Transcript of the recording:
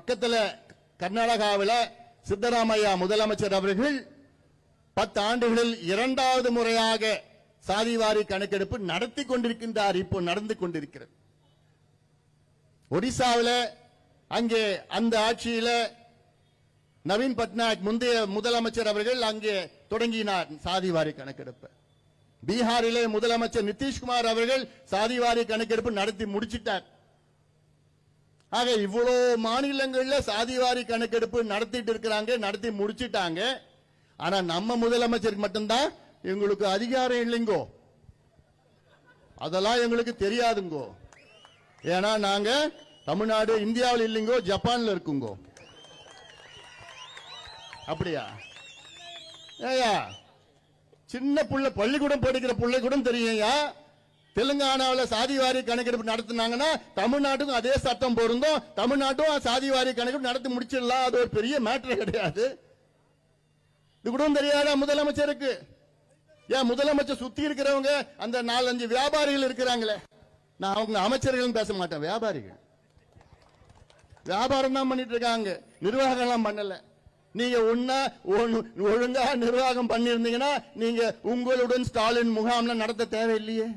பக்கத்துல கர்நாடகாவில் சித்தராமையா முதலமைச்சர் அவர்கள் 10 ஆண்டுகளில் 2வது முறையாக சாதிவாரி கணக்கெடுப்பு நடத்தி கொண்டிருக்கின்றார். இப்போ நடந்து கொண்டிருக்கிறது. ஒடிசாவில் அங்கே அந்த ஆட்சியில நவீன் பட்நாயக் முந்தைய முதலமைச்சர் அவர்கள் அங்கே தொடங்கினார் சாதிவாரி கணக்கெடுப்பு. பீகாரிலே முதலமைச்சர் நிதிஷ்குமார் அவர்கள் சாதிவாரி கணக்கெடுப்பு நடத்தி முடிச்சிட்டார். ஆக இவ்வளவு மாநிலங்கள்ல சாதிவாரி கணக்கெடுப்பு நடத்திட்டு இருக்கிறாங்க, நடத்தி முடிச்சிட்டாங்க. ஆனா நம்ம முதலமைச்சருக்கு மட்டும்தான் எங்களுக்கு அதிகாரம் இல்லைங்கோ, அதெல்லாம் எங்களுக்கு தெரியாதுங்கோ. ஏன்னா நாங்க தமிழ்நாடு இந்தியாவில் இல்லைங்கோ, ஜப்பான்ல இருக்குங்கோ. அப்படியா? ஏயா சின்ன புள்ள பள்ளிக்கூடம் படிக்கிற பிள்ளை கூட தெரியும்யா, தெலுங்கானாவில் சாதிவாரி கணக்கெடுப்பு நடத்தினாங்கன்னா தமிழ்நாட்டுக்கும் அதே சட்டம் பொருந்தும், தமிழ்நாட்டும் சாதிவாரி கணக்கெடுப்பு நடத்தி முடிச்சிடலாம். அது ஒரு பெரிய மேட்டர் கிடையாது. இது கூட தெரியாதா முதலமைச்சருக்கு? ஏன் முதலமைச்சர் சுத்தி இருக்கிறவங்க அந்த 4-5 வியாபாரிகள் இருக்கிறாங்களே, நான் அவங்க அமைச்சர்கள் பேச மாட்டேன், வியாபாரிகள் வியாபாரம் தான் பண்ணிட்டு இருக்காங்க, நிர்வாகம் எல்லாம் பண்ணல. நீங்க ஒழுங்கா நிர்வாகம் பண்ணிருந்தீங்கன்னா நீங்க உங்களுடன் ஸ்டாலின் முகாம்ல நடத்த தேவையில்லையே.